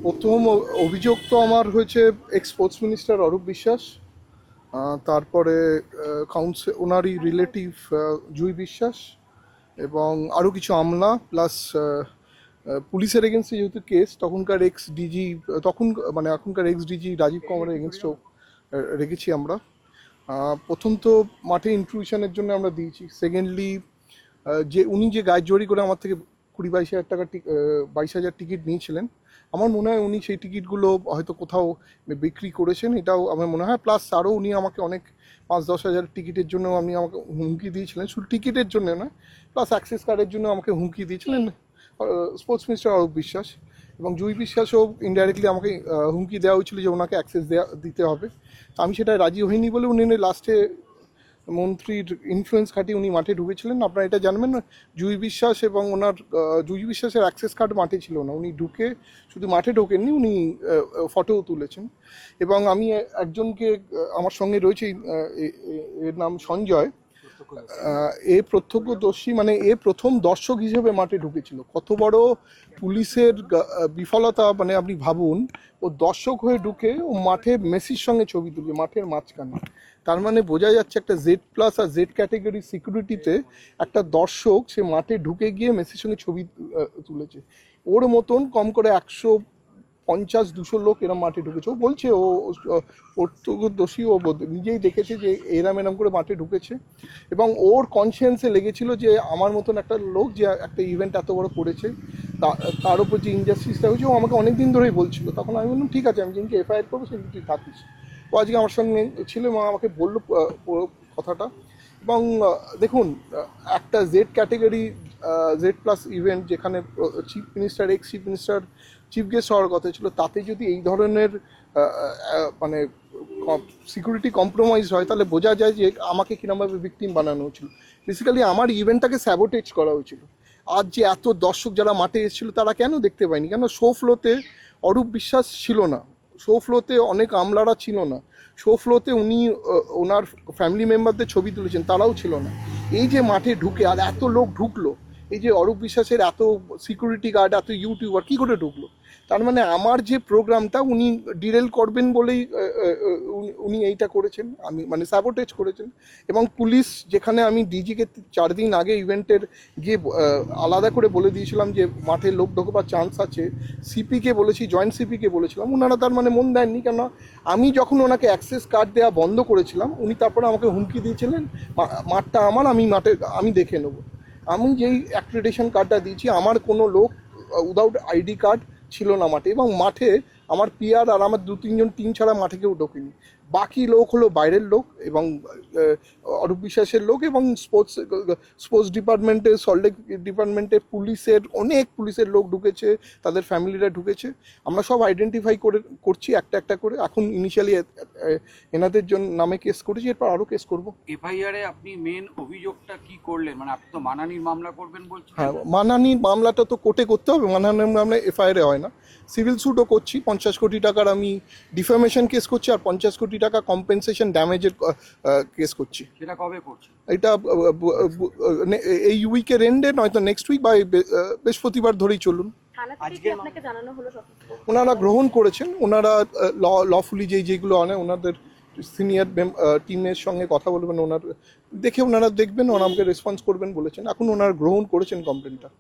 প্রথম অভিযোগ তো আমার হয়েছে x sports minister Arup Biswas, তারপরে ওনারই রিলেটিভ জুই বিশ্বাস এবং আরও কিছু আমলা প্লাস পুলিশের এগেনস্টে যেহেতু কেস, তখনকার এক্স ডিজি মানে এখনকার এক্স ডিজি রাজীব কুমারের এগেনস্টেও রেখেছি আমরা। প্রথম তো মাঠে ইন্ট্রুশনের জন্য আমরা দিয়েছি। সেকেন্ডলি উনি যে গাইড জড়ি করে আমার থেকে 20-22 হাজার টাকা 22,000 টিকিট নিয়েছিলেন, আমার মনে হয় উনি সেই টিকিটগুলো হয়তো কোথাও বিক্রি করেছেন, এটাও আমার মনে হয়। প্লাস আরও উনি আমাকে অনেক 5-10 হাজার টিকিটের জন্য আমাকে হুমকি দিয়েছিলেন, শুধু টিকিটের জন্য নয়, প্লাস অ্যাক্সেস কার্ডের জন্য আমাকে হুমকি দিয়েছিলেন স্পোর্টস মিনিস্টার অরূপ বিশ্বাস। এবং জুই বিশ্বাসও ইনডাইরেক্টলি আমাকে হুমকি দেওয়া হয়েছিল যে ওনাকে অ্যাক্সেস দিতে হবে। আমি সেটা রাজি হইনি বলে উনি লাস্টে মন্ত্রীর ইনফ্লুয়েন্স খাটিয়ে উনি মাঠে ঢুকেছিলেন। আপনারা এটা জানবেন না, জুই বিশ্বাস এবং ওনার জুই বিশ্বাসের অ্যাক্সেস কার্ড মাঠে ছিল না, উনি ঢুকে শুধু মাঠে ঢোকেননি, উনি ফটোও তুলেছেন। এবং আমি একজনকে আমার সঙ্গে রয়েছে, এর নাম সঞ্জয়, এ প্রত্যক্ষদর্শী, মানে এ প্রথম দর্শক হিসেবে মাঠে ঢুকেছিল। কত বড় পুলিশের বিফলতা, মানে আপনি ভাবুন, ও দর্শক হয়ে ঢুকে ও মাঠে মেসির সঙ্গে ছবি তুলছে মাঠের মাঝখানে। তার মানে বোঝা যাচ্ছে একটা জেড প্লাস আর জেড ক্যাটেগরি সিকিউরিটিতে একটা দর্শক সে মাঠে ঢুকে গিয়ে মেসির সঙ্গে ছবি তুলেছে। ওর মতন কম করে 150-200 লোক এরম মাঠে ঢুকেছে। ও বলছে ও প্রত্যক্ষদর্শী, ও নিজেই দেখেছে যে এরম করে মাঠে ঢুকেছে। এবং ওর কনসিয়েন্সে লেগেছিল যে আমার মতন একটা লোক যে একটা ইভেন্ট এত বড় করেছে, তার উপর যে ইনজাস্টিসটা হয়েছে, ও আমাকে অনেক দিন ধরেই বলছিল। তখন আমি বললাম ঠিক আছে, আমি যেদিনকে এফআইআর করবো সেদিন তুই থাকিস। ও আজকে আমার সঙ্গে ছিল এবং আমাকে বললো কথাটা। এবং দেখুন, একটা Z category Z plus event, যেখানে chief minister, ex chief minister chief guest হওয়ার কথা ছিল, তাতে যদি এই ধরনের মানে সিকিউরিটি কম্প্রোমাইজ হয়, তাহলে বোঝা যায় যে আমাকে কিরমভাবে ভিকটিম বানানো হয়েছিল। বেসিক্যালি আমার ইভেন্টটাকে স্যাবোটেজ করা হয়েছিল। আজ যে এত দর্শক যারা মাঠে এসেছিল তারা কেন দেখতে পায়নি? কেন শো ফ্লোতে অরূপ বিশ্বাস ছিল না, শো ফ্লোতে অনেক আমলারা ছিল না, শো ফ্লোতে উনি ওনার ফ্যামিলি মেম্বারদের ছবি তুলেছেন, তারাও ছিল না। এই যে মাঠে ঢুকে আর এত লোক ঢুকলো, এই যে অরূপ বিশ্বাসের এত সিকিউরিটি গার্ড, এত ইউটিউবার কী করে ঢুকলো? তার মানে আমার যে প্রোগ্রামটা উনি ডিরেল করবেন বলেই উনি এইটা করেছেন, আমি মানে স্যাবোটেজ করেছেন। এবং পুলিশ, যেখানে আমি ডিজিকে 4 দিন আগে ইভেন্টের গিয়ে আলাদা করে বলে দিয়েছিলাম যে মাঠে লোক ঢোকবার চান্স আছে, সিপিকে বলেছি, জয়েন্ট সিপিকে বলেছিলাম, ওনারা তার মানে মন দেননি। কেন, আমি যখন ওনাকে অ্যাক্সেস কার্ড দেওয়া বন্ধ করেছিলাম, উনি তারপরে আমাকে হুমকি দিয়েছিলেন মাঠটা আমার, আমি দেখে নেবো। আমি যেই অ্যাক্রেডিটেশন কার্ডটা দিয়েছি, আমার কোনো লোক উইদাউট আইডি কার্ড ছিল না মাঠে। এবং মাঠে আমার পিআর আর আমার 2-3 জন টিম ছাড়া মাঠে কেউ ঢোকেনি। বাকি লোক হলো বাইরের লোক এবং অরূপ বিশ্বাসের লোক এবং স্পোর্টস ডিপার্টমেন্টে, সল্টলেক ডিপার্টমেন্টে অনেক পুলিশের লোক ঢুকেছে, তাদের ফ্যামিলিরা ঢুকেছে। আমরা সব আইডেন্টিফাই করছি একটা একটা করে। এখন ইনিশিয়ালি এনাদের জন্য নামে কেস করেছি, এরপর আরও কেস করবো। এফআইআর এ আপনি মেন অভিযোগটা কি করলেন? মানে আপনি তো মানহানির মামলা করবেন বলছেন। হ্যাঁ, মানহানির মামলাটা তো কোর্টে করতে হবে, মানহানির মামলা এফআইআর হয় না। সিভিল স্যুটও করছি, 50 কোটি টাকার আমি ডিফেমেশন কেস করছি, আর 50 কোটি টাকা কম্পেনসেশন ড্যামেজের কেস করছি। সেটা কবে করছেন? এটা এই উইকের এন্ডে, নয়তো নেক্সট উইক বা বৃহস্পতিবার ধরেই চলুন। ওনারা গ্রহণ করেছেন, ওনারা লফুলি যেগুলো আনে, ওনাদের সিনিয়র টিমের সঙ্গে কথা বলবেন, ওনারা দেখবেন, ওনারা আমাকে রেসপন্স করবেন বলেছেন। এখন ওনারা গ্রহণ করেছেন কমপ্লেনটা।